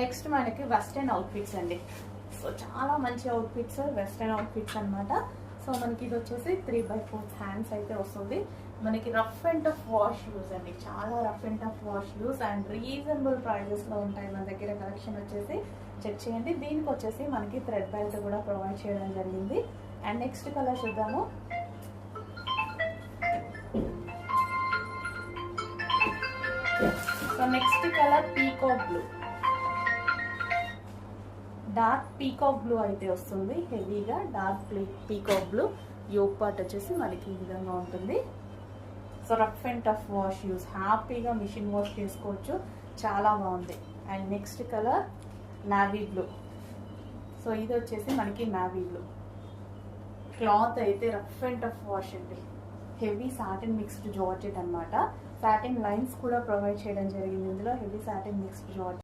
Next మనకి western outfits అండి. So చాలా మంచి అవుట్ఫిట్స్, వెస్టర్న్ అవుట్ఫిట్స్ అనమాట. సో మనకి ఇది వచ్చేసి 3/4 హ్యాండ్స్ అయితే వస్తుంది. మనకి rough and tough wash use అండి, చాలా rough and tough wash use and reasonable ప్రైజెస్లో ఉంటాయి మన దగ్గర. కలెక్షన్ వచ్చేసి చెక్ చేయండి. దీనికి వచ్చేసి మనకి థ్రెడ్ బెల్ట్ కూడా ప్రొవైడ్ చేయడం జరిగింది. అండ్ నెక్స్ట్ కలర్ చూద్దాము. So next colour peacock blue, dark peacock blue అయితే వస్తుంది. హెవీగా dark peacock blue. Yoke part వచ్చేసి మనకి ఈ విధంగా ఉంటుంది. So rough and tough wash use, హ్యాపీగా మిషన్ వాష్ చేసుకోవచ్చు, చాలా బాగుంది. And next colour navy blue. So ఇది వచ్చేసి మనకి నావీ బ్లూ. క్లాత్ అయితే రఫ్ అండ్ టఫ్ వాష్ అండి, హెవీ సాటిన్ మిక్స్డ్ జార్జెట్ అనమాట. సాటిన్ లైన్స్ కూడా ప్రొవైడ్ చేయడం జరిగింది ఇందులో, హెవీ సాటిన్ మిక్స్డ్ జార్జెట్.